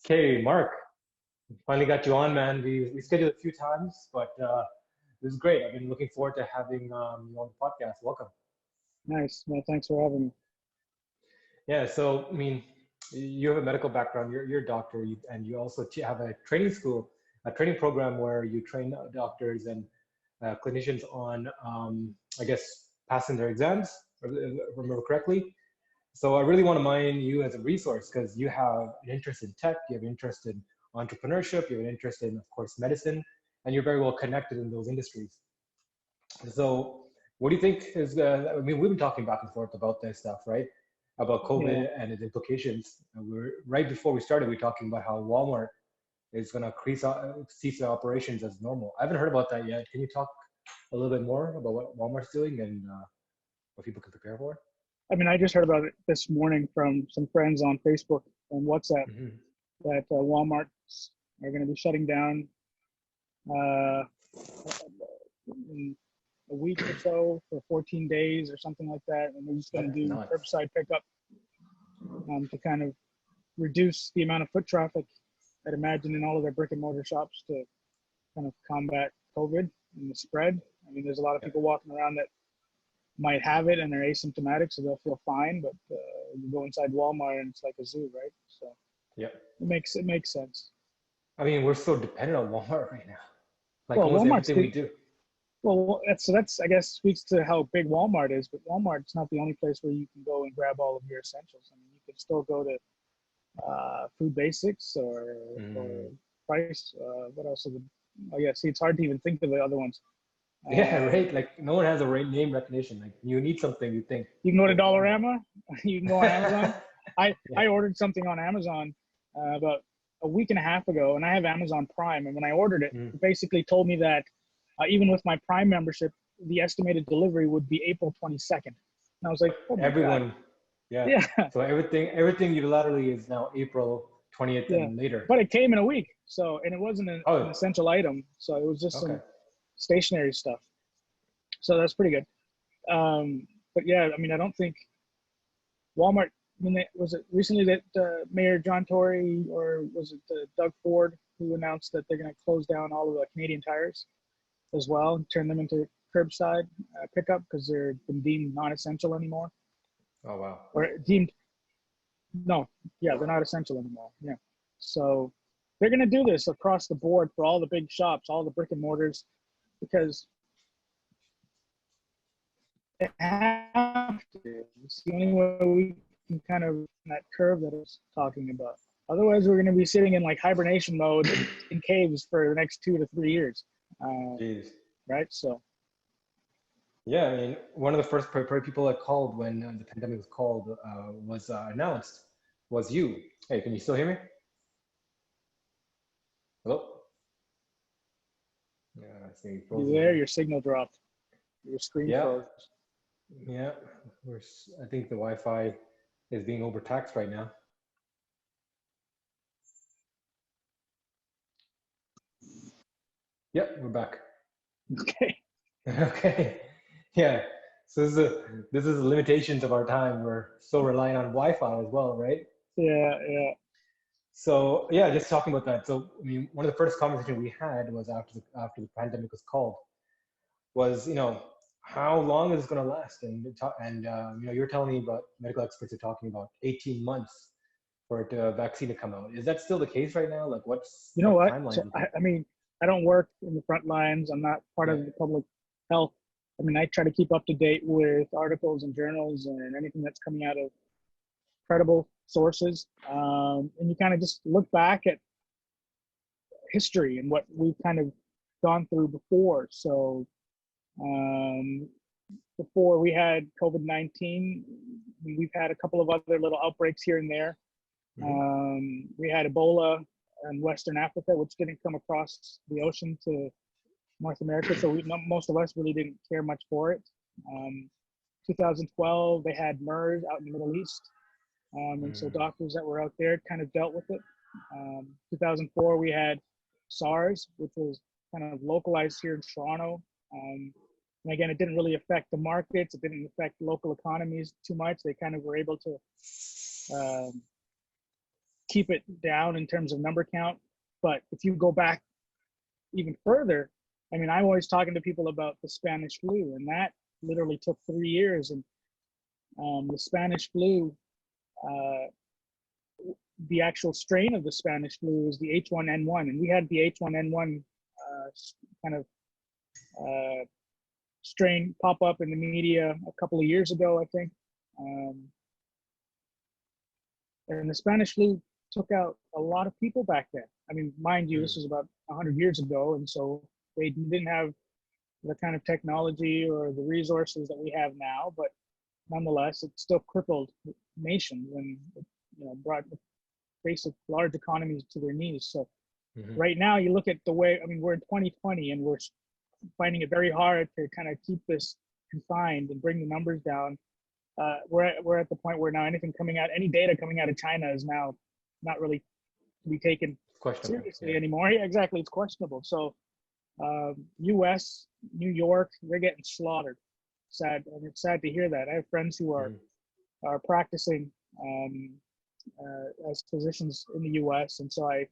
Okay, Mark, finally got you on, man. We scheduled a few times, but this is great. I've been looking forward to having you on the podcast. Welcome. Nice. Well, thanks for having me. Yeah, so I mean, you have a medical background. You're a doctor, and you also have a training school, a training program where you train doctors and clinicians on, I guess, passing their exams, if I remember correctly. So I really want to mine you as a resource because you have an interest in tech, you have an interest in entrepreneurship, you have an interest in, of course, medicine, and you're very well connected in those industries. So what do you think is, I mean, we've been talking back and forth about this stuff, right? About Yeah. COVID and its implications. Right before we started, we were talking about how Walmart is going to cease their operations as normal. I haven't heard about that yet. Can you talk a little bit more about what Walmart's doing and what people can prepare for? I mean, I just heard about it this morning from some friends on Facebook and WhatsApp Hmm. that Walmart are going to be shutting down uh, in a week or so for 14 days or something like that. And they're just going to That's do nuts. curbside pickup to kind of reduce the amount of foot traffic, I'd imagine, in all of their brick and mortar shops to kind of combat COVID and the spread. I mean, there's a lot of Yeah. people walking around that might have it and they're asymptomatic, so they'll feel fine. But you go inside Walmart and it's like a zoo, right? So Yeah. it makes sense. I mean, we're so dependent on Walmart right now. Like Well, almost Walmart's everything we the do. well, that's I guess speaks to how big Walmart is. But Walmart's not the only place where you can go and grab all of your essentials. I mean, you can still go to Food Basics or Mm. Price. What else is it? Oh yeah, see, it's hard to even think of the other ones. Yeah, Um, right. Like no one has a right name recognition. Like you need something, you think, you can go to okay, Walmart. Dollarama. You can go on Amazon. I Yeah. I ordered something on Amazon about a week and a half ago, and I have Amazon Prime. And when I ordered it, Mm. it basically told me that even with my Prime membership, the estimated delivery would be April 22nd. And I was like, But oh my god, everyone, yeah. yeah, So everything unilaterally is now April 20th yeah. and later. But it came in a week, so and it wasn't an Oh, essential item, so it was just okay. some stationary stuff. So that's pretty good. But yeah, I mean, I don't think Walmart. I mean, was it recently that Mayor John Tory or was it Doug Ford who announced that they're going to close down all of the Canadian Tires as well and turn them into curbside pickup because they're been deemed non-essential anymore Oh, wow. or deemed no, yeah, they're not essential anymore. Yeah, so they're going to do this across the board for all the big shops, all the brick and mortars, because they have to. It's the only way we can kind of that curve that I was talking about. Otherwise, we're going to be sitting in like hibernation mode in caves for the next 2 to 3 years, uh, Jeez. right? So, Yeah, I mean, one of the first people I called when the pandemic was announced was you. Hey, can you still hear me? Hello? Yeah, I see you you frozen there, again. your signal dropped, your screen Yeah, froze. yeah. I think the Wi-Fi is being overtaxed right now. Yep, we're back. Okay. Okay. Yeah. So this is the limitations of our time. We're so reliant on Wi-Fi as well, right? Yeah, yeah. So yeah, just talking about that. So I mean, one of the first conversations we had was after the pandemic was called was how long is it going to last? And you're telling me about medical experts are talking about 18 months for a vaccine to come out. Is that still the case right now? Like You know what what? timeline So do you think? I mean, I don't work in the front lines. I'm not part Yeah. of the public health. I mean, I try to keep up to date with articles and journals and anything that's coming out of credible sources. And you kind of just look back at history and what we've kind of gone through before. So um, before we had COVID-19, we've had a couple of other little outbreaks here and there. Hmm. We had Ebola in Western Africa, which didn't come across the ocean to North America, so most of us really didn't care much for it. Um, 2012, they had MERS out in the Middle East, and so Mm. doctors that were out there kind of dealt with it. 2004, we had SARS, which was kind of localized here in Toronto. And again, it didn't really affect the markets. It didn't affect local economies too much. They kind of were able to um, keep it down in terms of number count. But if you go back even further, I mean, I'm always talking to people about the Spanish flu, and that literally took 3 years. And the Spanish flu, the actual strain of the Spanish flu is the H1N1, and we had the H1N1 kind of strain pop up in the media a couple of years ago, I think. And the Spanish flu took out a lot of people back then. I mean, mind you, this was about 100 years ago, and so they didn't have the kind of technology or the resources that we have now, but nonetheless, it still crippled nations and brought basic large economies to their knees. So right now, you look at the way, I mean, we're in 2020 and we're finding it very hard to kind of keep this confined and bring the numbers down. We're at the point where now any data coming out of China is now not really to be taken seriously anymore. Yeah, exactly, it's questionable. So US, New York, they're getting slaughtered. Sad, and it's sad to hear that. I have friends who are practicing as physicians in the US, and so I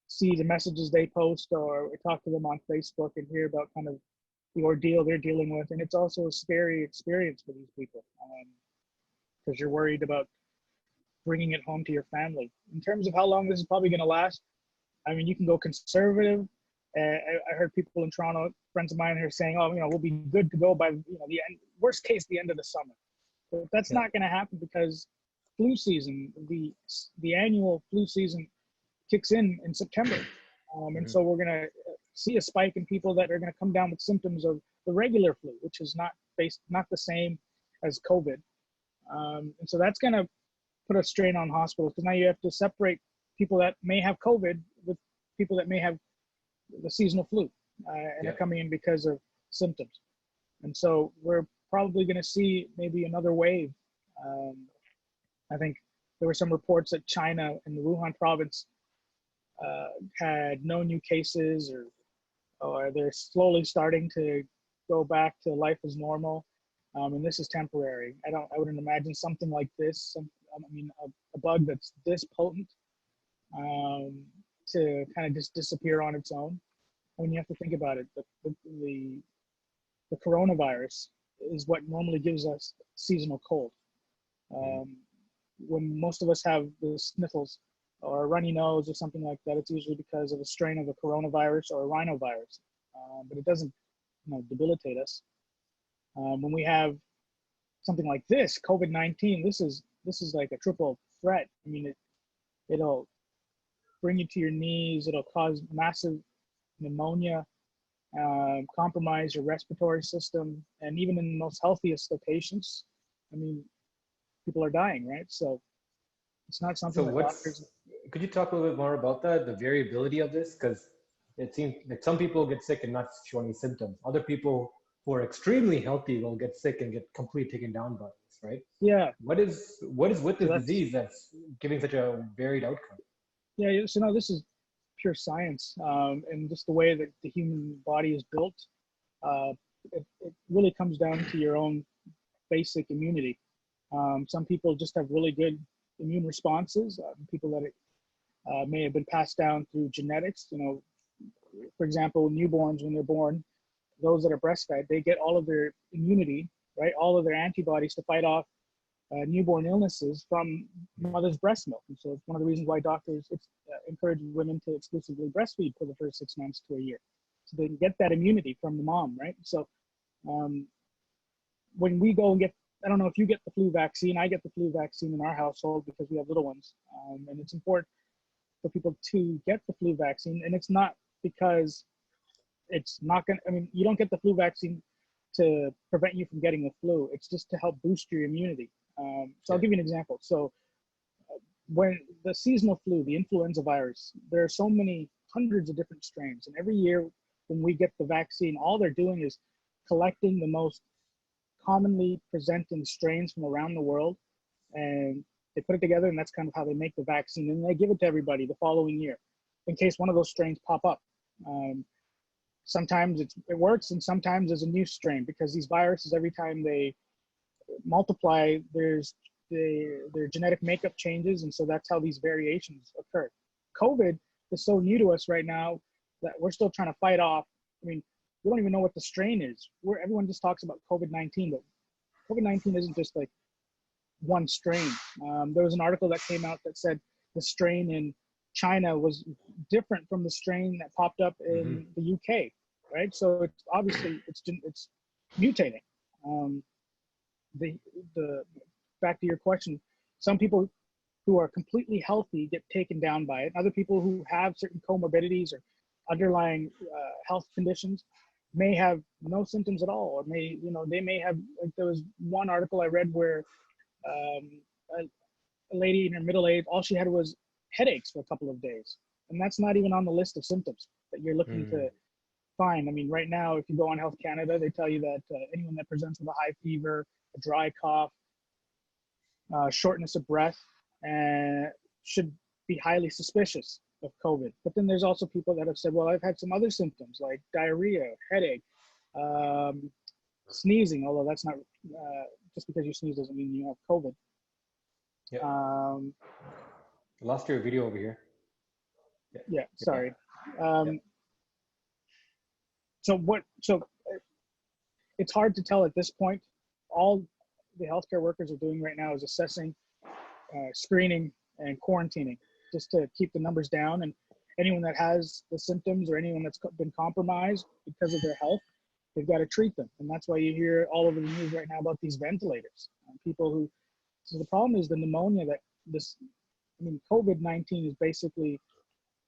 see the messages they post, or I talk to them on Facebook and hear about kind of the ordeal they're dealing with. And it's also a scary experience for these people because you're worried about bringing it home to your family. In terms of how long this is probably going to last, I mean, you can go conservative. I heard people in Toronto, friends of mine, who are saying, "Oh, we'll be good to go by the end, worst case, the end of the summer." But that's not going to happen because flu season, the annual flu season, kicks in September, and so we're going to see a spike in people that are going to come down with symptoms of the regular flu, which is not the same as COVID, and so that's going to put a strain on hospitals because now you have to separate people that may have COVID with people that may have the seasonal flu, and they're coming in because of symptoms. And so we're probably going to see maybe another wave. I think there were some reports that China and the Wuhan province had no new cases, or they're slowly starting to go back to life as normal. And this is temporary. I wouldn't imagine something like this. A bug that's this potent to kind of just disappear on its own. I mean, you have to think about it. The coronavirus is what normally gives us seasonal cold. When most of us have the sniffles or a runny nose or something like that, it's usually because of a strain of a coronavirus or a rhinovirus, but it doesn't debilitate us. When we have something like this, COVID-19, this is like a triple threat. I mean, it'll bring you to your knees. It'll cause massive pneumonia, compromise your respiratory system, and even in the most healthiest of patients, I mean, people are dying, right? So it's not something that doctors... Could you talk a little bit more about that, the variability of this? Because it seems like some people get sick and not show any symptoms. Other people who are extremely healthy will get sick and get completely taken down by this, right? Yeah. What is with this disease that's giving such a varied outcome? Yeah, so no, this is pure science, and just the way that the human body is built, it really comes down to your own basic immunity. Some people just have really good immune responses. People that may have been passed down through genetics. For example, newborns, when they're born, those that are breastfed, they get all of their immunity, right? All of their antibodies to fight off newborn illnesses from mother's breast milk. And so it's one of the reasons why doctors encourage women to exclusively breastfeed for the first 6 months to a year. So they can get that immunity from the mom, right? So when we go and I don't know if you get the flu vaccine, I get the flu vaccine in our household because we have little ones. And it's important for people to get the flu vaccine. And it's not because it's not going to, I mean, you don't get the flu vaccine to prevent you from getting the flu. It's just to help boost your immunity. So I'll give you an example. So when the seasonal flu, the influenza virus, there are so many hundreds of different strains. And every year when we get the vaccine, all they're doing is collecting the most commonly presenting strains from around the world, and they put it together, and that's kind of how they make the vaccine. And they give it to everybody the following year in case one of those strains pop up. Sometimes it works, and sometimes there's a new strain, because these viruses, every time they multiply, there's their genetic makeup changes, and so that's how these variations occur. COVID is so new to us right now that we're still trying to fight off. I mean, we don't even know what the strain is. Everyone just talks about COVID-19, but COVID-19 isn't just like one strain. There was an article that came out that said the strain in China was different from the strain that popped up in the UK, right? So it's obviously it's mutating. The back to your question, some people who are completely healthy get taken down by it. Other people who have certain comorbidities or underlying health conditions may have no symptoms at all, or they may have, like there was one article I read where a lady in her middle age, all she had was headaches for a couple of days. And that's not even on the list of symptoms that you're looking to find. I mean, right now, if you go on Health Canada, they tell you that anyone that presents with a high fever, a dry cough, shortness of breath, should be highly suspicious of COVID. But then there's also people that have said, well, I've had some other symptoms like diarrhea, headache, sneezing, although that's not, just because you sneeze doesn't mean you have COVID. Yeah. I lost your video over here. Yeah, sorry. Yeah. So it's hard to tell at this point. All the healthcare workers are doing right now is assessing, screening, and quarantining, just to keep the numbers down. And anyone that has the symptoms or anyone that's been compromised because of their health, they've got to treat them. And that's why you hear all over the news right now about these ventilators. So the problem is the pneumonia COVID-19 is basically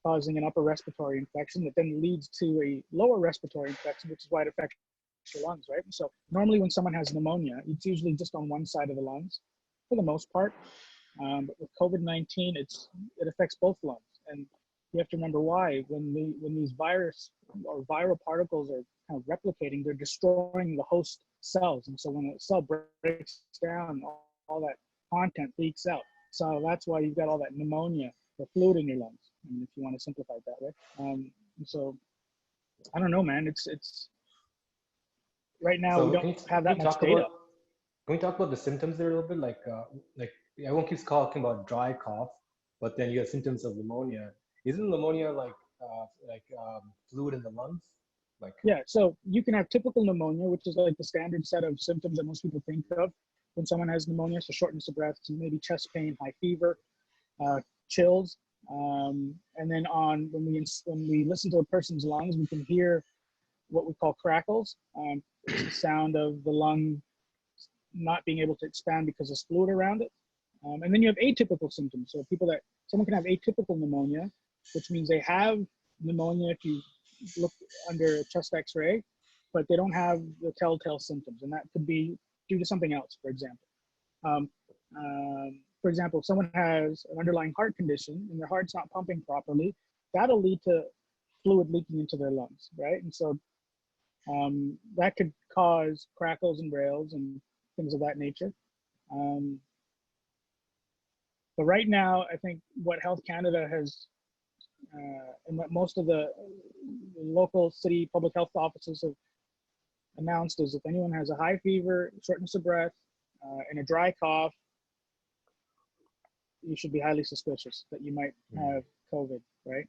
causing an upper respiratory infection that then leads to a lower respiratory infection, which is why it affects your lungs, right? And so normally when someone has pneumonia, it's usually just on one side of the lungs for the most part. But with COVID-19, it affects both lungs. And you have to remember why. When these virus or viral particles are kind of replicating, they're destroying the host cells. And so when a cell breaks down, all that content leaks out. So that's why you've got all that pneumonia or fluid in your lungs, I mean, if you want to simplify it that way. So I don't know, man. It's right now we don't have that much data. Can we talk about the symptoms there a little bit? Like everyone keeps talking about dry cough, but then you have symptoms of pneumonia. Isn't pneumonia like fluid in the lungs? Yeah, so you can have typical pneumonia, which is like the standard set of symptoms that most people think of when someone has pneumonia. So shortness of breath, maybe chest pain, high fever, chills. And then when we listen to a person's lungs, we can hear what we call crackles. It's the sound of the lung not being able to expand because there's fluid around it. And then you have atypical symptoms. So someone can have atypical pneumonia, which means they have pneumonia if you look under a chest x-ray, but they don't have the telltale symptoms. And that could be due to something else, for example. For example, if someone has an underlying heart condition and their heart's not pumping properly, that'll lead to fluid leaking into their lungs, right? And so that could cause crackles and rails and things of that nature. But right now, I think what Health Canada has, and what most of the local city public health offices have announced is if anyone has a high fever, shortness of breath, and a dry cough, you should be highly suspicious that you might have COVID, right?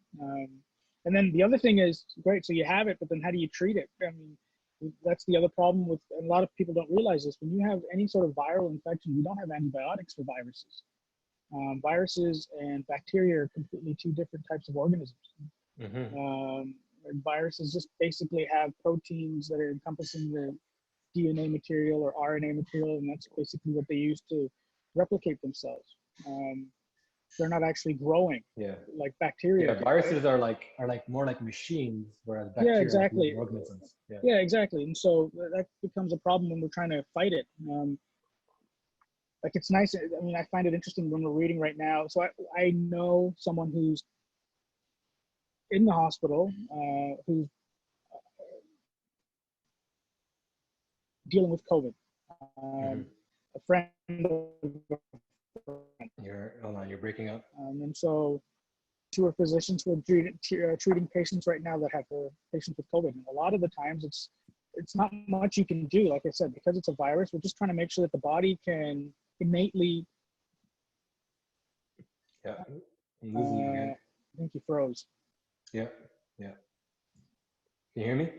And then the other thing is, great, so you have it, but then how do you treat it? I mean, that's the other problem with, and a lot of people don't realize this, when you have any sort of viral infection, you don't have antibiotics for viruses. Viruses and bacteria are completely two different types of organisms. Viruses just basically have proteins that are encompassing the DNA material or RNA material, and that's basically what they use to replicate themselves. They're not actually growing, like bacteria. Yeah, viruses are more like machines, whereas bacteria are like organisms. Yeah, exactly. And so that becomes a problem when we're trying to fight it. Like it's nice. I mean, I find it interesting when we're reading right now. So I know someone who's in the hospital, who's dealing with COVID. A friend of Hold on, you're breaking up. And so two are physicians who are treating patients right now that have patients with COVID. And a lot of the times it's not much you can do. Like I said, because it's a virus, we're just trying to make sure that the body can innately Yeah, I'm losing you again. I think you froze. Yeah, yeah. Can you hear me?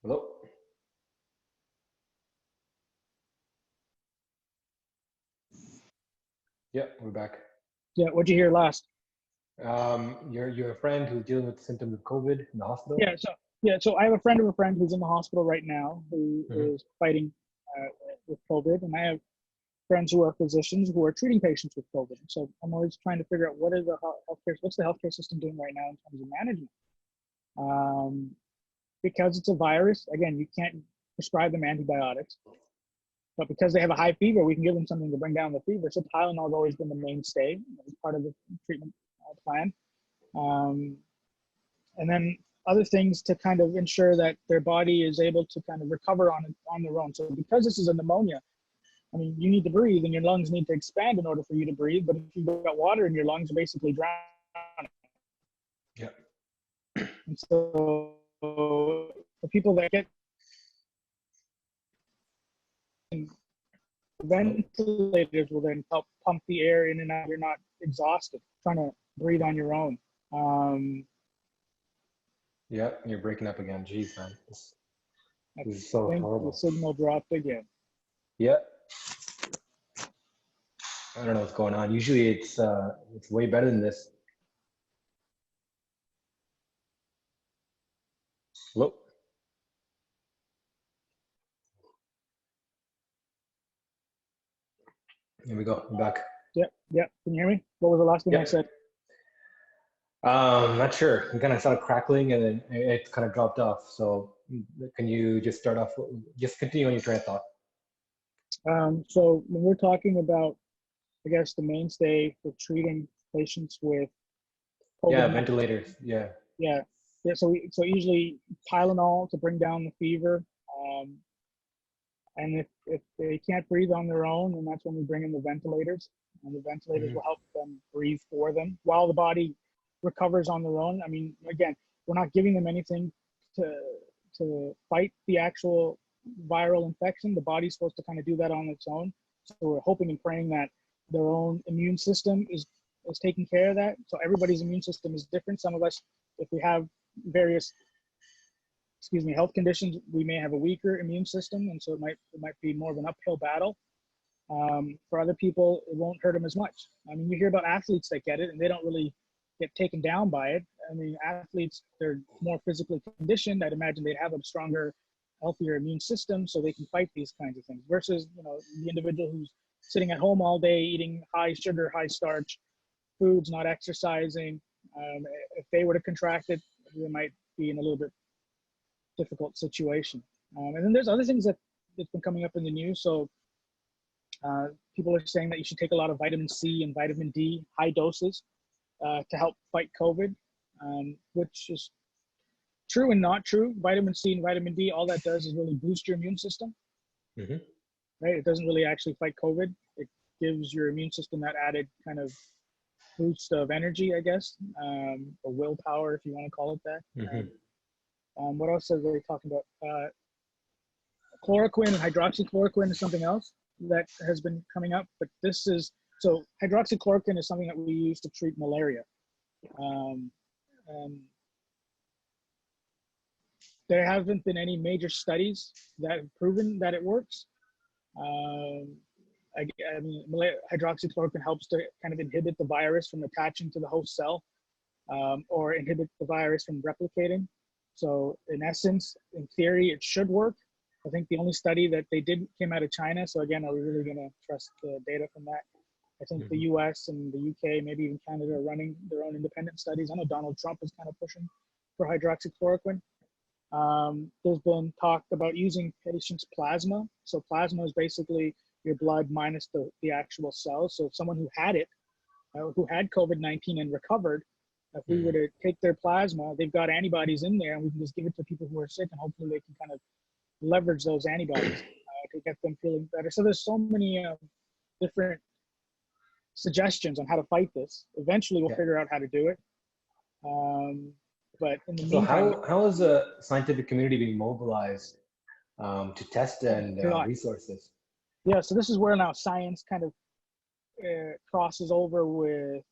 Hello? Yeah, we're back. Yeah, what'd you hear last? You're a friend who's dealing with symptoms of COVID in the hospital? So I have a friend of a friend who's in the hospital right now who Mm-hmm. is fighting with COVID, and I have friends who are physicians who are treating patients with COVID. So I'm always trying to figure out what's the healthcare system doing right now in terms of management. Because it's a virus, again, you can't prescribe them antibiotics, but because they have a high fever, we can give them something to bring down the fever. So Tylenol has always been the mainstay as part of the treatment plan. Um, and then other things to kind of ensure that their body is able to kind of recover on their own. So because this is a pneumonia, I mean, you need to breathe and your lungs need to expand in order for you to breathe. But if you've got water in your lungs, you're basically drowning. Yeah. And so the people that get Hello? ventilators will then help pump the air in and out. You're not exhausted trying to breathe on your own. Yeah, you're breaking up again. Jeez, man. I This is so think the horrible. signal dropped again. Yeah, I don't know what's going on. Usually it's way better than this. Hello? Here we go. I'm back. Yep. Can you hear me? What was the last thing I Yep. said? Not sure. It kind of started crackling and then it kind of dropped off. So can you just start off, just continue on your train of thought? So when we're talking about, I guess, the mainstay for treating patients with Yeah, COVID-19, ventilators. Yeah. yeah. So usually Tylenol to bring down the fever. Um, and if they can't breathe on their own, then that's when we bring in the ventilators. And the ventilators Mm-hmm. will help them breathe for them while the body recovers on their own. I mean, again, we're not giving them anything to fight the actual viral infection. The body's supposed to kind of do that on its own. So we're hoping and praying that their own immune system is taking care of that. So everybody's immune system is different. Some of us, if we have various health conditions, we may have a weaker immune system, and so it might be more of an uphill battle. For other people, it won't hurt them as much. I mean, you hear about athletes that get it, and they don't really get taken down by it. I mean, athletes, they're more physically conditioned. I'd imagine they'd have a stronger, healthier immune system, so they can fight these kinds of things. Versus, the individual who's sitting at home all day eating high sugar, high starch foods, not exercising. If they were to contract it, they might be in a little bit difficult situation. And then there's other things that's been coming up in the news. So people are saying that you should take a lot of vitamin C and vitamin D, high doses, to help fight COVID, which is true and not true. Vitamin C and vitamin D, all that does is really boost your immune system, Mm-hmm. right? It doesn't really actually fight COVID. It gives your immune system that added kind of boost of energy, I guess, or willpower, if you want to call it that. Mm-hmm. What else are they talking about? Chloroquine and hydroxychloroquine is something else that has been coming up, but so hydroxychloroquine is something that we use to treat malaria. And there haven't been any major studies that have proven that it works. I mean, hydroxychloroquine helps to kind of inhibit the virus from attaching to the host cell, or inhibit the virus from replicating. So in essence, in theory, it should work. I think the only study that they did came out of China. So again, are we really going to trust the data from that? I think the US and the UK, maybe even Canada, are running their own independent studies. I know Donald Trump is kind of pushing for hydroxychloroquine. There's been talk about using patients' plasma. So plasma is basically your blood minus the actual cells. So if someone who had it, who had COVID-19 and recovered, if we were to take their plasma, they've got antibodies in there, and we can just give it to people who are sick, and hopefully they can kind of leverage those antibodies to get them feeling better. So there's so many different suggestions on how to fight this. Eventually, we'll figure out how to do it. But in the meantime, how is the scientific community being mobilized to test and resources? Yeah, so this is where now science kind of crosses over with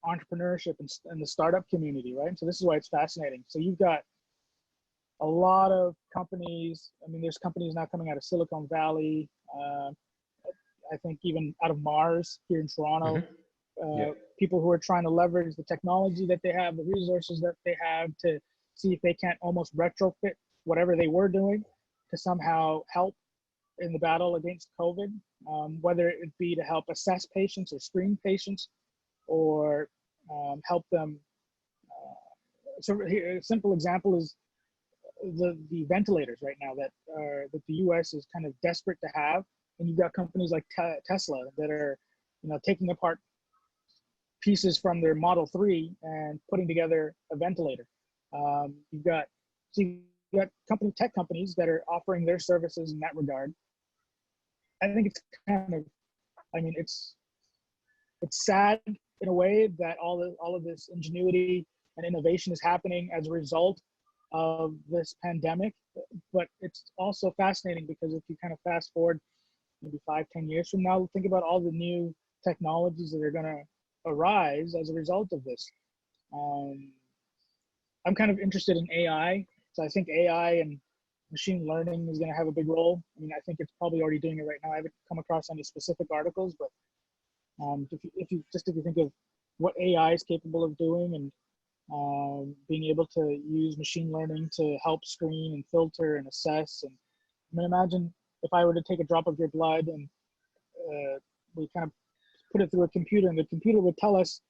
entrepreneurship and the startup community, right? So this is why it's fascinating. So you've got a lot of companies. I mean, there's companies now coming out of Silicon Valley. I think even out of Mars here in Toronto. Yeah. People who are trying to leverage the technology that they have, the resources that they have, to see if they can't almost retrofit whatever they were doing to somehow help in the battle against COVID, whether it be to help assess patients or screen patients, or help them. So here, a simple example is the ventilators right now that the U.S. is kind of desperate to have, and you've got companies like Tesla that are, taking apart pieces from their Model 3 and putting together a ventilator. You've got tech companies that are offering their services in that regard. I think it's kind of, I mean, it's sad in a way that all of this ingenuity and innovation is happening as a result of this pandemic. But it's also fascinating because if you kind of fast forward maybe 5-10 years from now, think about all the new technologies that are going to arise as a result of this. I'm kind of interested in AI. So I think AI and machine learning is going to have a big role. I mean, I think it's probably already doing it right now. I haven't come across any specific articles, but if you think of what AI is capable of doing, and being able to use machine learning to help screen and filter and assess. And I mean, imagine if I were to take a drop of your blood and we kind of put it through a computer, and the computer would tell us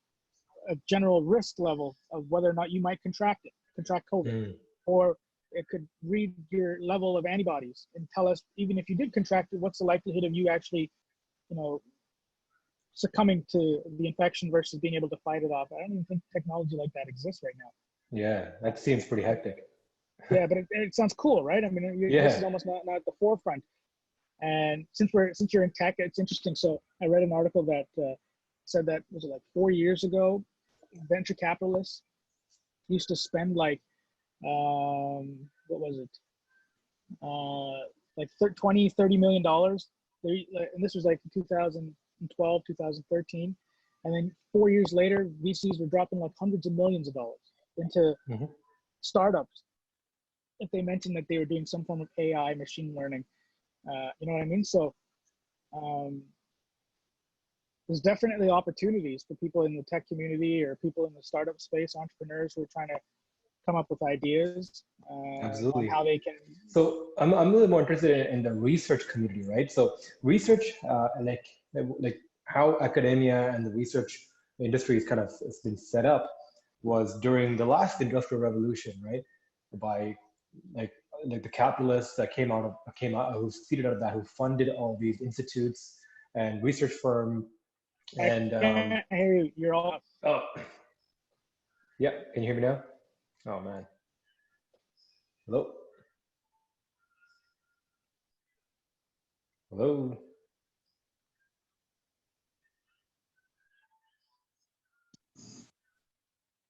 a general risk level of whether or not you might contract COVID, or it could read your level of antibodies and tell us, even if you did contract it, what's the likelihood of you actually, succumbing to the infection versus being able to fight it off. I don't even think technology like that exists right now. Yeah, that seems pretty hectic. Yeah, but it sounds cool, right? I mean, this is almost not at the forefront. And since you're in tech, it's interesting. So I read an article that said that, was it like 4 years ago, venture capitalists used to spend like, what was it? Like $30 million. And this was like 2012, 2013. And then 4 years later, VCs were dropping like hundreds of millions of dollars into startups if they mentioned that they were doing some form of AI, machine learning. You know what I mean? So there's definitely opportunities for people in the tech community or people in the startup space, entrepreneurs who are trying to come up with ideas on how they can. So I'm a little more interested in the research community, right? So research, like how academia and the research industry is kind of has been set up was during the last industrial revolution, right? By like the capitalists that came out, who seeded out of that, who funded all these institutes and research firm. And hey, you're all. Oh, yeah. Can you hear me now? Oh man. Hello. Hello.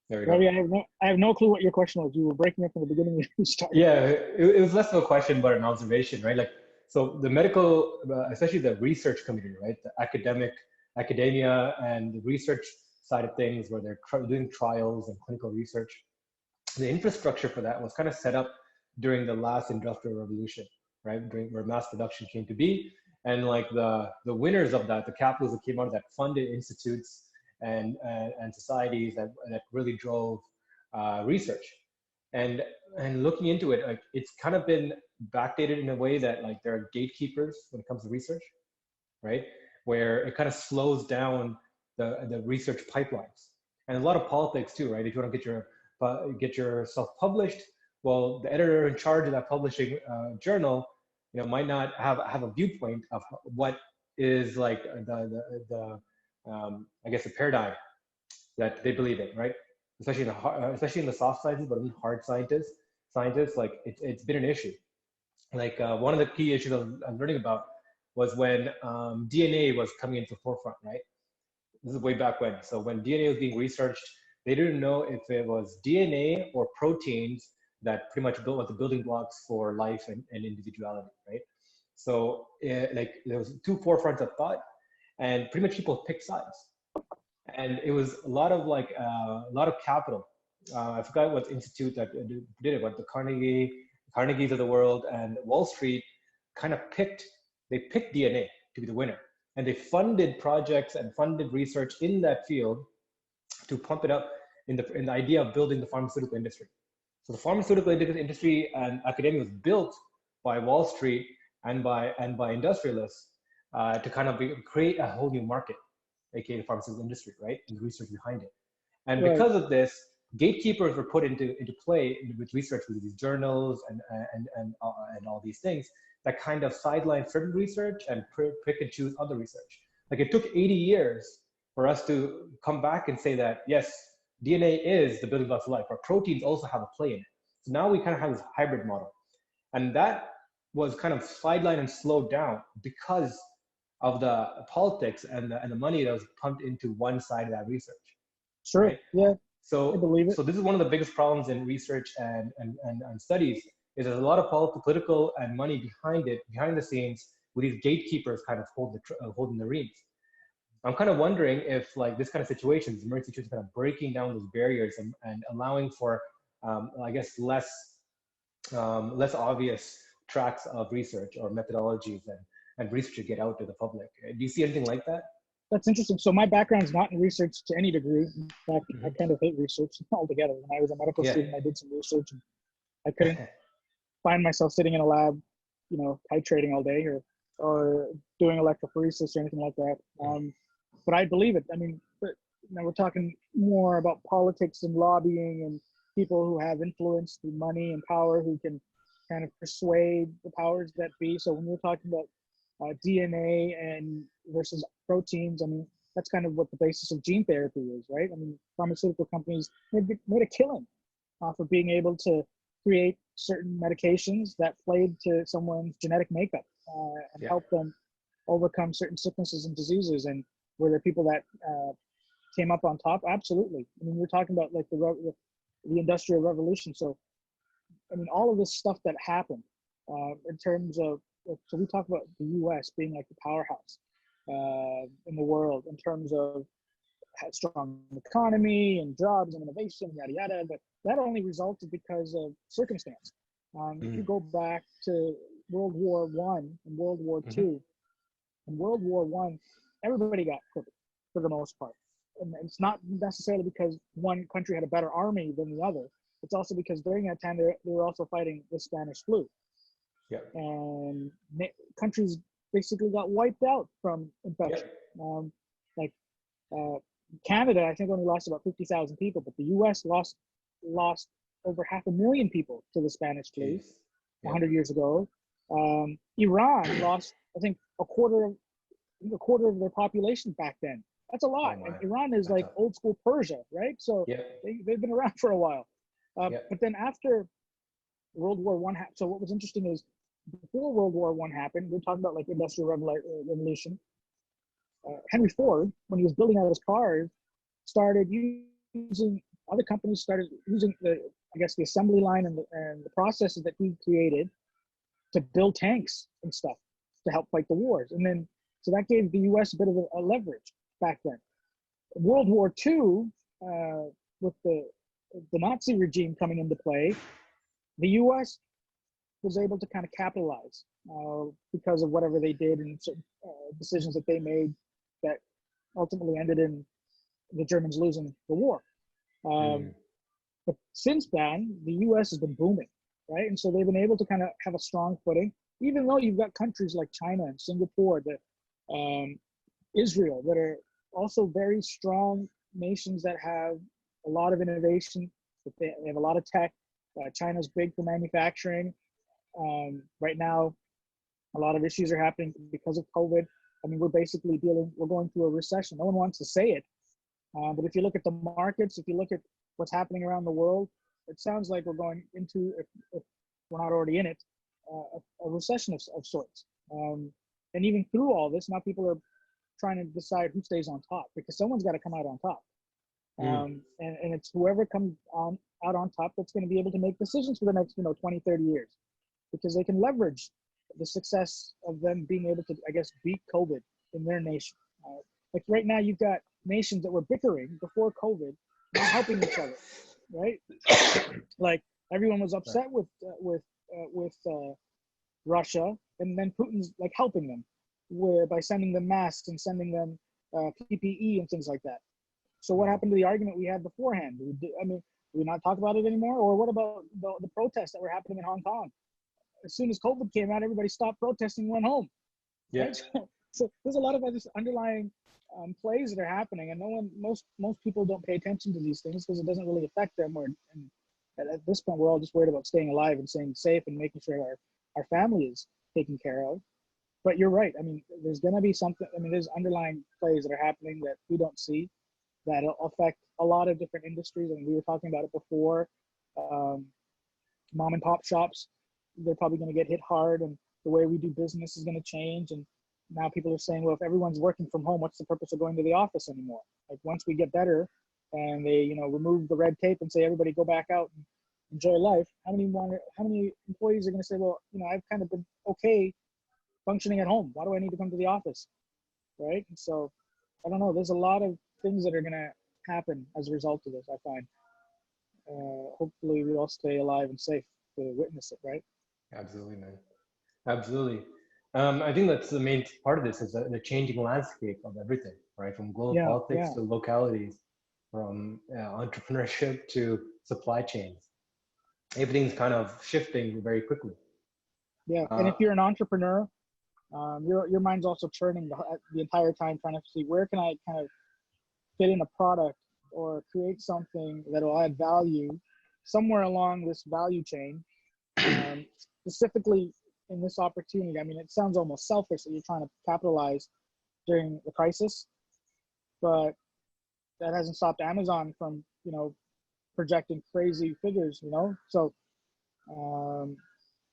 There we go. Ravi, I have no clue what your question was. You were breaking up in the beginning when you started. Yeah, it was less of a question, but an observation, right? Like, so the medical, especially the research community, right? The academia and the research side of things, where they're doing trials and clinical research. The infrastructure for that was kind of set up during the last industrial revolution, right? Where mass production came to be. And like the winners of that, the capitalists that came out of that, funded institutes and societies that really drove research. And looking into it, like it's kind of been backdated in a way that like there are gatekeepers when it comes to research, right? Where it kind of slows down the research pipelines, and a lot of politics too, right? If you want to get yourself published, well, the editor in charge of that publishing journal, might not have a viewpoint of what is like the I guess the paradigm that they believe in, right? Especially in the soft sciences, but in hard scientists, like it's been an issue. Like one of the key issues I'm learning about was when DNA was coming into the forefront, right? This is way back when. So when DNA was being researched, they didn't know if it was DNA or proteins that pretty much built the building blocks for life and individuality, right? So like there was two forefronts of thought, and pretty much people picked sides. And it was a lot of like a lot of capital. I forgot what institute that did it, but the Carnegies of the world and Wall Street kind of picked DNA to be the winner, and they funded projects and funded research in that field to pump it up in the idea of building the pharmaceutical industry. So the pharmaceutical industry and academia was built by Wall Street and by industrialists to kind of create a whole new market, aka the pharmaceutical industry, right? And the research behind it. And Right. because of this, gatekeepers were put into play with research, with these journals and all these things that kind of sideline certain research and pick and choose other research. Like it took 80 years for us to come back and say that, yes, DNA is the building blocks of life, but proteins also have a play in it. So now we kind of have this hybrid model. And that was kind of sidelined and slowed down because of the politics and the money that was pumped into one side of that research. Sure. Right? Yeah. So, I believe it. So this is one of the biggest problems in research and studies is there's a lot of political and money behind it, behind the scenes, with these gatekeepers kind of holding the reins. I'm kind of wondering if like this kind of situations, emergency situations, kind of breaking down those barriers and allowing for, I guess, less obvious tracks of research or methodologies and research to get out to the public. Do you see anything like that? That's interesting. So my background is not in research to any degree. In fact, I kind of hate research altogether. When I was a medical student, I did some research and I couldn't find myself sitting in a lab, titrating all day or doing electrophoresis or anything like that. But I believe it. I mean, now we're talking more about politics and lobbying and people who have influence through money and power who can kind of persuade the powers that be. So when we're talking about DNA and versus proteins, I mean, that's kind of what the basis of gene therapy is, right? I mean, pharmaceutical companies made a killing off of being able to create certain medications that played to someone's genetic makeup and help them overcome certain sicknesses and diseases. And were there people that came up on top? Absolutely. I mean, we're talking about like the Industrial Revolution. So, I mean, all of this stuff that happened in terms of, so we talk about the U.S. being like the powerhouse in the world in terms of strong economy and jobs and innovation, yada yada. But that only resulted because of circumstance. If you go back to World War I and World War II, in World War I, everybody got COVID for the most part. And it's not necessarily because one country had a better army than the other. It's also because during that time, they were also fighting the Spanish flu. Yeah. And countries basically got wiped out from infection. Canada, I think, only lost about 50,000 people, but the U.S. lost over 500,000 people to the Spanish flu 100 years ago. Iran lost, I think, a quarter of their population back then. That's a lot. And Iran is like old school Persia, right? So they've been around for a while. But then after World War I happened, so what was interesting is before World War I happened, we're talking about like Industrial Revolution. Henry Ford, when he was building out his cars, other companies started using the assembly line and the processes that he created to build tanks and stuff to help fight the wars. And then, so that gave the U.S. a bit of a leverage back then. World War II, with the Nazi regime coming into play, the U.S. was able to kind of capitalize because of whatever they did and certain decisions that they made that ultimately ended in the Germans losing the war. But since then, the U.S. has been booming, right? And so they've been able to kind of have a strong footing, even though you've got countries like China and Singapore, Israel, that are also very strong nations that have a lot of innovation, that they have a lot of tech. China's big for manufacturing. Right now, a lot of issues are happening because of COVID. I mean, we're going through a recession. No one wants to say it. But if you look at the markets, if you look at what's happening around the world, it sounds like we're going into, if we're not already in it, a recession of sorts. And even through all this, now people are trying to decide who stays on top, because someone's got to come out on top. And it's whoever comes out on top that's going to be able to make decisions for the next 20, 30 years, because they can leverage the success of them being able to, I guess, beat COVID in their nation. Like right now, you've got nations that were bickering before COVID, now helping each other, right? Like everyone was upset with Russia, and then Putin's like helping them by sending them masks and sending them PPE and things like that. So what happened to the argument we had beforehand? Do we not talk about it anymore? Or what about the protests that were happening in Hong Kong? As soon as COVID came out, everybody stopped protesting and went home. Yeah. Right? So there's a lot of other underlying plays that are happening, and most people don't pay attention to these things because it doesn't really affect them. And at this point, we're all just worried about staying alive and staying safe and making sure our family is taken care of. But you're right. I mean, there's going to be something. I mean, there's underlying plays that are happening that we don't see that'll affect a lot of different industries. I mean, we were talking about it before. Mom and pop shops, they're probably going to get hit hard, and the way we do business is going to change. And now people are saying, well, if everyone's working from home, what's the purpose of going to the office anymore? Like once we get better and they, remove the red tape and say, everybody go back out and enjoy life. How many employees are going to say, well, I've kind of been okay functioning at home. Why do I need to come to the office? Right. And so I don't know. There's a lot of things that are going to happen as a result of this, I find. Hopefully we all stay alive and safe to witness it, right? Absolutely, man. Absolutely. I think that's the main part of this is the changing landscape of everything, right? From global politics to localities, from entrepreneurship to supply chains. Everything's kind of shifting very quickly. Yeah, and if you're an entrepreneur, your mind's also churning the entire time, trying to see where can I kind of fit in a product or create something that will add value somewhere along this value chain. Specifically in this opportunity, I mean, it sounds almost selfish that you're trying to capitalize during the crisis, but that hasn't stopped Amazon from, projecting crazy figures, So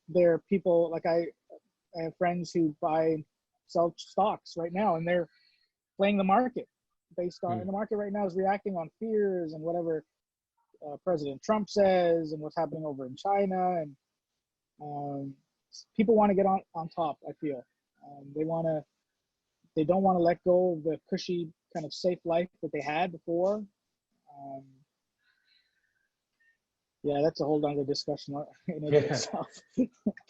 there are people like I have friends who sell stocks right now, and they're playing the market based on, and the market right now is reacting on fears and whatever President Trump says and what's happening over in China. And people want to get on top, I feel. They don't want to let go of the cushy kind of safe life that they had before. Yeah, that's a whole other discussion in and of itself.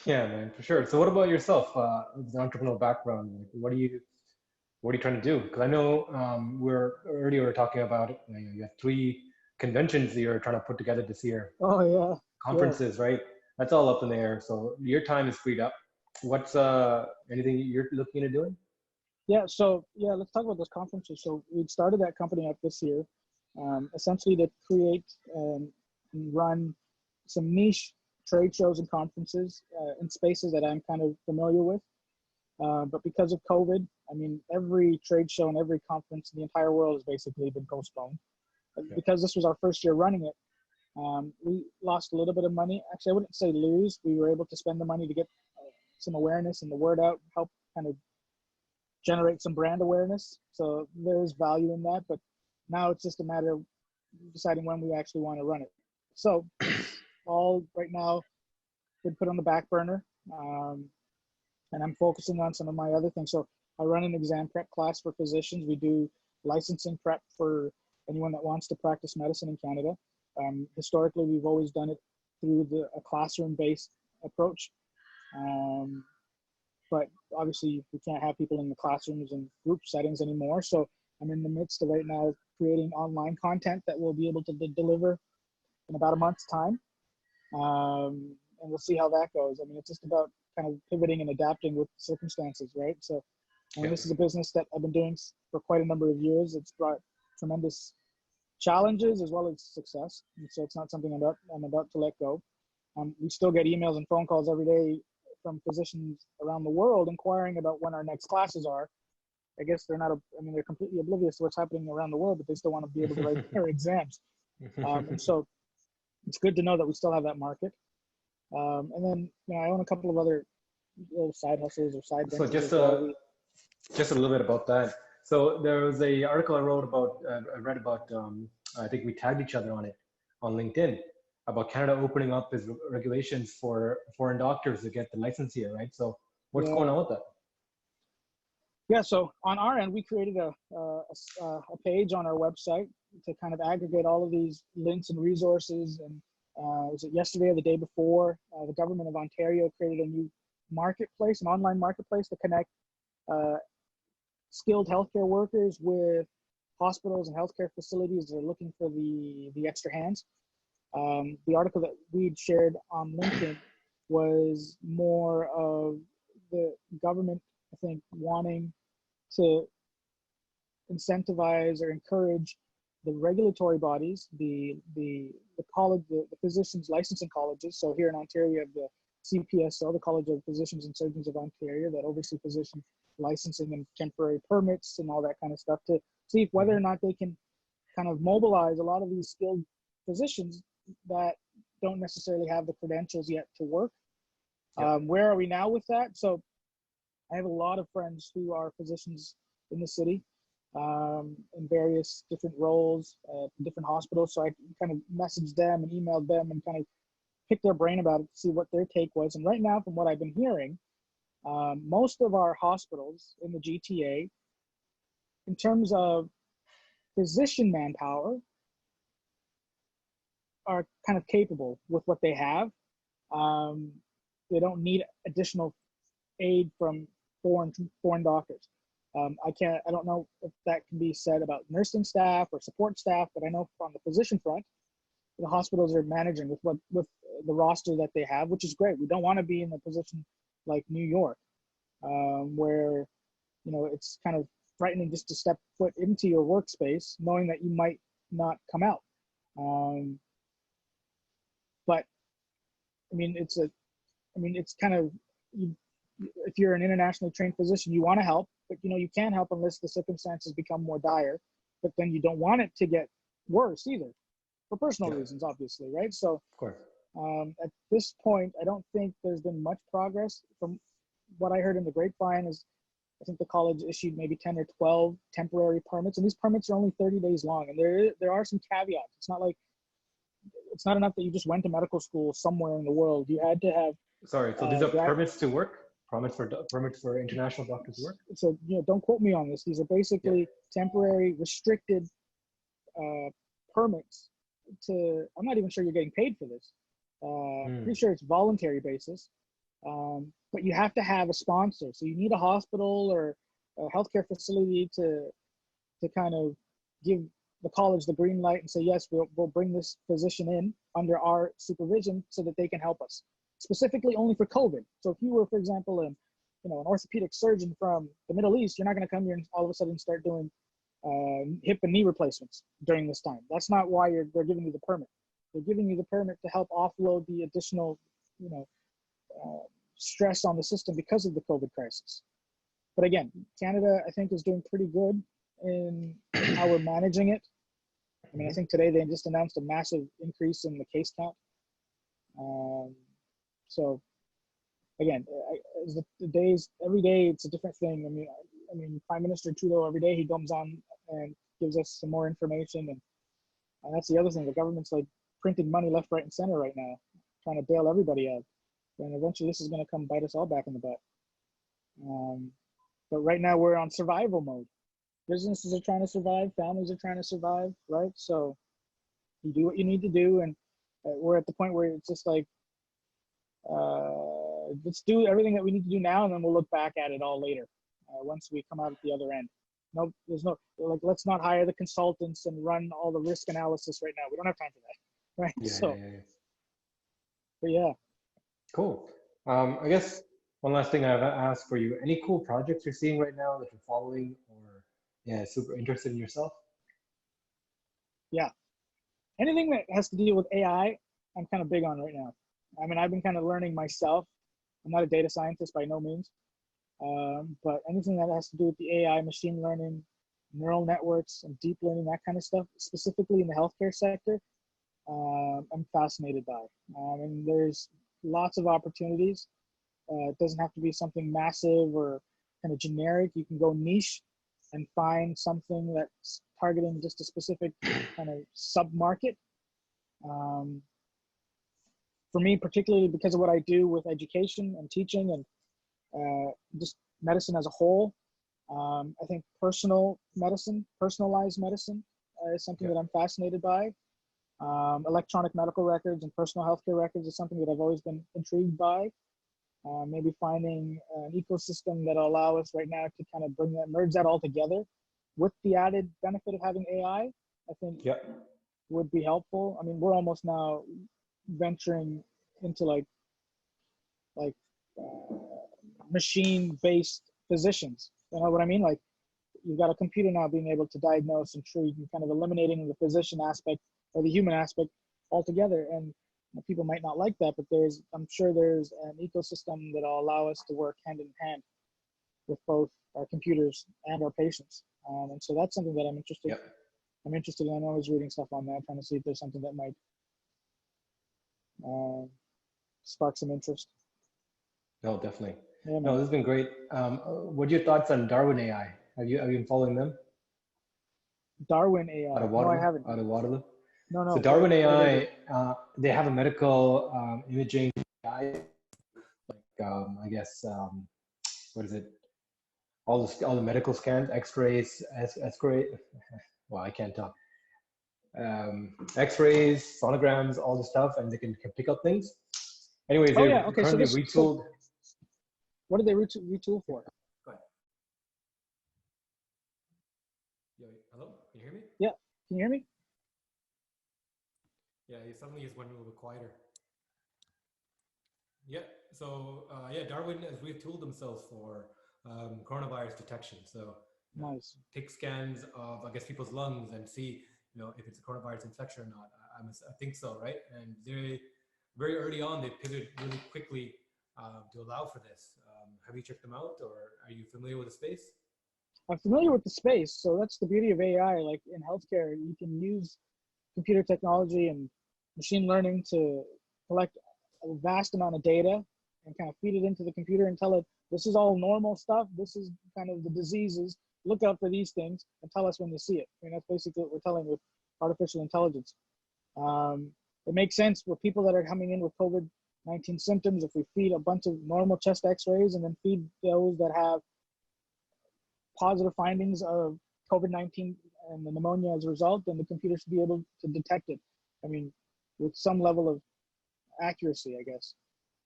Yeah, man, for sure. So what about yourself, with the entrepreneurial background? Like, what are you trying to do? Because I know we were talking about you have 3 conventions that you're trying to put together this year. Oh yeah. Conferences, right? That's all up in the air. So your time is freed up. What's anything you're looking into doing? Yeah. So let's talk about those conferences. So we started that company up this year, essentially to create and run some niche trade shows and conferences in spaces that I'm kind of familiar with. But because of COVID, I mean, every trade show and every conference in the entire world has basically been postponed. Because this was our first year running it, we lost a little bit of money. Actually, I wouldn't say lose. We were able to spend the money to get some awareness and the word out, help kind of generate some brand awareness. So there's value in that. But now it's just a matter of deciding when we actually want to run it. So all right now been put on the back burner. And I'm focusing on some of my other things. So I run an exam prep class for physicians. We do licensing prep for anyone that wants to practice medicine in Canada. Historically, we've always done it through a classroom-based approach. But obviously, we can't have people in the classrooms and group settings anymore. So I'm in the midst of right now creating online content that we'll be able to deliver in about a month's time. And we'll see how that goes. I mean, it's just about kind of pivoting and adapting with circumstances, right? So this is a business that I've been doing for quite a number of years. It's brought tremendous challenges as well as success. And so it's not something I'm about to let go. We still get emails and phone calls every day from physicians around the world inquiring about when our next classes are. I guess they're completely oblivious to what's happening around the world, but they still want to be able to write their exams. And so it's good to know that we still have that market. And then, I own a couple of other little side hustles or side ventures. So just a little bit about that. So there was a article I read about, I think we tagged each other on it on LinkedIn, about Canada opening up its regulations for foreign doctors to get the license here, right? So what's going on with that? Yeah, so on our end, we created a page on our website to kind of aggregate all of these links and resources. And was it yesterday or the day before, the government of Ontario created a new marketplace, an online marketplace to connect uh, skilled healthcare workers with hospitals and healthcare facilities that are looking for the extra hands. The article that we'd shared on LinkedIn was more of the government, I think, wanting to incentivize or encourage the regulatory bodies, the college, the physicians licensing colleges. So here in Ontario, you have the CPSO, the College of Physicians and Surgeons of Ontario, that oversee physician licensing and temporary permits and all that kind of stuff, to see whether or not they can kind of mobilize a lot of these skilled physicians that don't necessarily have the credentials yet to work. Where are we now with that? So I have a lot of friends who are physicians in the city, in various different roles, different hospitals. So I kind of messaged them and emailed them and kind of picked their brain about it to see what their take was. And right now, from what I've been hearing, most of our hospitals in the GTA, in terms of physician manpower, are kind of capable with what they have. They don't need additional aid from foreign doctors. I don't know if that can be said about nursing staff or support staff, but I know from the physician front, the hospitals are managing with the roster that they have, which is great. We don't want to be in a position like New York, where it's kind of frightening just to step foot into your workspace, knowing that you might not come out. But I mean, it's kind of, if you're an internationally trained physician, you want to help, but you can't help unless the circumstances become more dire. But then you don't want it to get worse either, for personal reasons, obviously, right? So, of course, at this point, I don't think there's been much progress. From what I heard in the grapevine is, I think the college issued maybe 10 or 12 temporary permits, and these permits are only 30 days long. And there are some caveats. It's not enough that you just went to medical school somewhere in the world. You had to have. Sorry, so these are permits to work? Permits for international doctors to work? So, don't quote me on this. These are basically temporary, restricted permits I'm not even sure you're getting paid for this. Pretty sure it's voluntary basis. But you have to have a sponsor. So you need a hospital or a healthcare facility to kind of give the college the green light and say, yes, we'll bring this physician in under our supervision so that they can help us, specifically only for COVID. So if you were, for example, an orthopedic surgeon from the Middle East, you're not going to come here and all of a sudden start doing hip and knee replacements during this time. That's not why they're giving you the permit. They're giving you the permit to help offload the additional, stress on the system because of the COVID crisis. But again, Canada, I think, is doing pretty good in how we're managing it. I mean, I think today they just announced a massive increase in the case count. So again, the days, every day it's a different thing. I mean, Prime Minister Trudeau, every day he comes on and gives us some more information. And that's the other thing. The government's like printing money left, right, and center right now, trying to bail everybody out. And eventually this is going to come bite us all back in the butt. But right now we're on survival mode. Businesses are trying to survive. Families are trying to survive, right? So you do what you need to do. And we're at the point where it's just like, let's do everything that we need to do now, and then we'll look back at it all later, once we come out at the other end. No, let's not hire the consultants and run all the risk analysis right now. We don't have time for that, right? But yeah. Cool. I guess one last thing I have to ask for you: any cool projects you're seeing right now that you're following, or super interested in yourself? Yeah. Anything that has to deal with AI, I'm kind of big on right now. I mean, I've been kind of learning myself. I'm not a data scientist by no means, but anything that has to do with the AI, machine learning, neural networks, and deep learning, that kind of stuff, specifically in the healthcare sector, I'm fascinated by. And there's lots of opportunities. It doesn't have to be something massive or kind of generic. You can go niche and find something that's targeting just a specific kind of sub-market. For me, particularly because of what I do with education and teaching and just medicine as a whole, I think personalized medicine is something Yeah. that I'm fascinated by. Electronic medical records and personal healthcare records is something that I've always been intrigued by. Maybe finding an ecosystem that'll allow us right now to kind of merge that all together with the added benefit of having AI, I think Yeah. would be helpful. I mean, we're almost now venturing into like machine-based physicians. You know what I mean? Like you've got a computer now being able to diagnose and treat, and kind of eliminating the physician aspect or the human aspect altogether. And people might not like that, but I'm sure there's an ecosystem that'll allow us to work hand in hand with both our computers and our patients. And so that's something that I'm interested. Yeah. I'm interested in. I'm always reading stuff on that, trying to see if there's something that might spark some interest. No, definitely. Yeah, No, man. this has been great. What are your thoughts on Darwin AI? Have you been following them Darwin out AI. of No, I Waterloo? haven't. Out of Waterloo. No, So no. Darwin What do they do? AI, they have a medical imaging AI, like I guess what is it? All the medical scans, X-rays, X-ray. Well, I can't talk. X-rays, sonograms, all the stuff, and they can pick up things. Anyways, Oh they're yeah. Okay. currently So retooled. what did they retool for? Go ahead. Yo, hello, can you hear me? Yeah. Can you hear me? Yeah, you suddenly just went a little bit quieter. Yeah, so yeah, Darwin has retooled themselves for coronavirus detection. So Nice. take scans of, I guess, people's lungs and see, if it's a coronavirus infection or not. I think so, right? And they very early on they pivoted really quickly to allow for this. Have you checked them out, or are you familiar with the space? I'm familiar with the space, so that's the beauty of AI. Like in healthcare, you can use computer technology and machine learning to collect a vast amount of data and kind of feed it into the computer and tell it this is all normal stuff. This is kind of the diseases. Look out for these things and tell us when you see it. I mean, that's basically what we're telling with artificial intelligence. It makes sense for people that are coming in with COVID-19 symptoms. If we feed a bunch of normal chest X-rays and then feed those that have positive findings of COVID-19 and the pneumonia as a result, then the computer should be able to detect it. I mean, with some level of accuracy, I guess.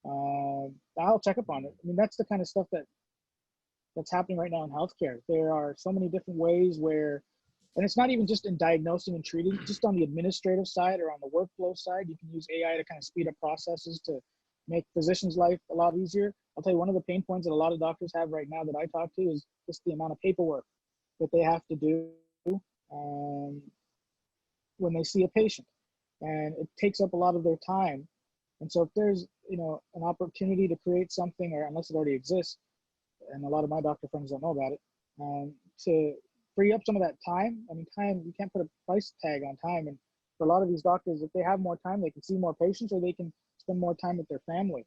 I'll check up on it. I mean, that's the kind of stuff that's happening right now in healthcare. There are so many different ways where, and it's not even just in diagnosing and treating, just on the administrative side or on the workflow side, you can use AI to kind of speed up processes to make physicians' life a lot easier. I'll tell you, one of the pain points that a lot of doctors have right now that I talk to is just the amount of paperwork that they have to do um, when they see a patient. And it takes up a lot of their time. And so if there's, an opportunity to create something, or unless it already exists, and a lot of my doctor friends don't know about it, to free up some of that time. I mean, time, you can't put a price tag on time. And for a lot of these doctors, if they have more time, they can see more patients or they can spend more time with their family.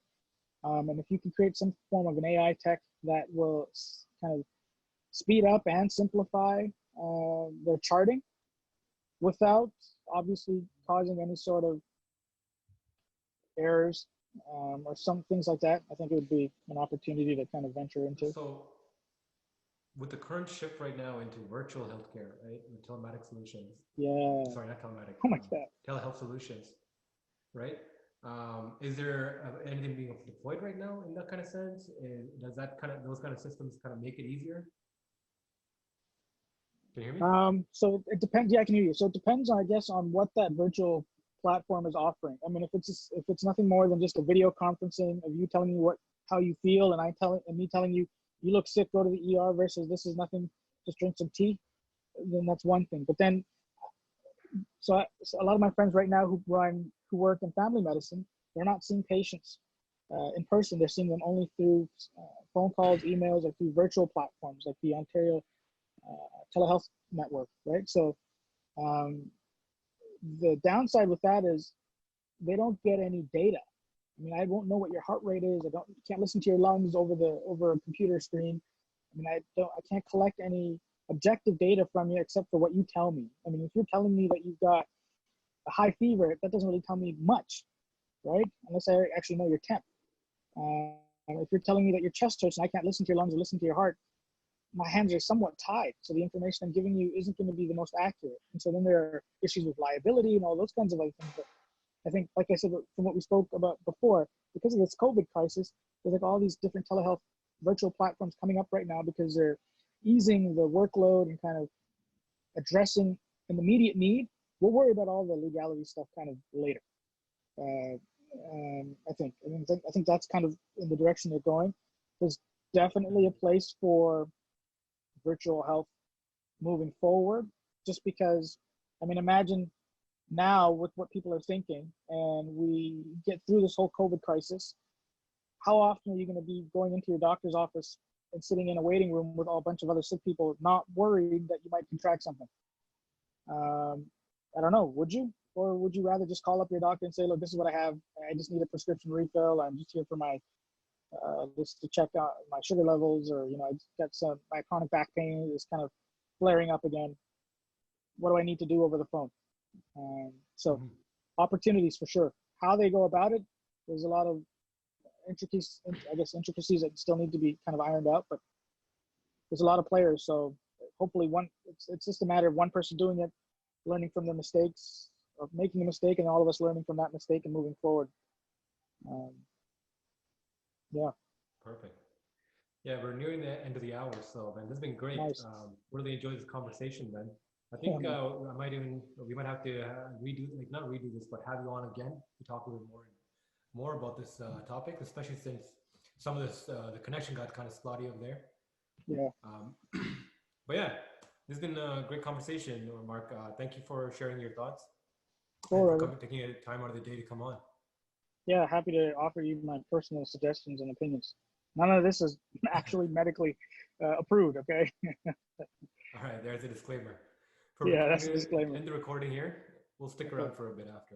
And if you can create some form of an AI tech that will kind of speed up and simplify their charting without obviously causing any sort of errors or some things like that, I think it would be an opportunity to kind of venture into. So with the current shift right now into virtual healthcare, right, with telematic solutions. Yeah. Sorry, not telematic. Oh my God. Telehealth solutions, right? Is there anything being deployed right now in that kind of sense? Does that those kind of systems kind of make it easier? Can you hear me? So it depends. Yeah, I can hear you. So it depends, I guess, on what that virtual platform is offering. I mean, if it's nothing more than just a video conferencing of you telling me how you feel, and me telling you you look sick, go to the ER, versus this is nothing, just drink some tea, then that's one thing. But then, so a lot of my friends right now who work in family medicine, they're not seeing patients in person. They're seeing them only through phone calls, emails, or through virtual platforms like the Ontario telehealth network, right? So the downside with that is they don't get any data. I mean, I won't know what your heart rate is. Can't listen to your lungs over a computer screen. I mean, I can't collect any objective data from you except for what you tell me. I mean, if you're telling me that you've got a high fever, that doesn't really tell me much, right? Unless I actually know your temp. If you're telling me that your chest hurts and I can't listen to your lungs or listen to your heart, my hands are somewhat tied. So the information I'm giving you isn't going to be the most accurate. And so then there are issues with liability and all those kinds of other things. But I think, like I said, from what we spoke about before, because of this COVID crisis, there's like all these different telehealth virtual platforms coming up right now because they're easing the workload and kind of addressing an immediate need. We'll worry about all the legality stuff kind of later. I think that's kind of in the direction they're going. There's definitely a place for virtual health moving forward, just because, I mean, imagine now with what people are thinking and we get through this whole COVID crisis, how often are you going to be going into your doctor's office and sitting in a waiting room with a bunch of other sick people, not worried that you might contract something? I don't know, would you? Or would you rather just call up your doctor and say, look, this is what I have. I just need a prescription refill. I'm just here for my, just to check out my sugar levels, or, I just got my chronic back pain is kind of flaring up again. What do I need to do over the phone? So opportunities for sure. How they go about it, there's a lot of intricacies that still need to be kind of ironed out, but there's a lot of players. So hopefully it's just a matter of one person doing it, learning from their mistakes, or making a mistake, and all of us learning from that mistake and moving forward. Yeah. Perfect. Yeah, we're nearing the end of the hour, so man, this has been great. Nice. Really enjoyed this conversation, man. I think we might have to not redo this, but have you on again to talk a little more about this topic, especially since some of this the connection got kind of spotty over there. Yeah. But yeah, this has been a great conversation, Mark. Thank you for sharing your thoughts. Cool, and for taking time out of the day to come on. Yeah, happy to offer you my personal suggestions and opinions. None of this is actually medically approved, okay? All right, there's a disclaimer. Yeah, that's a disclaimer. End the recording here. We'll stick around for a bit after.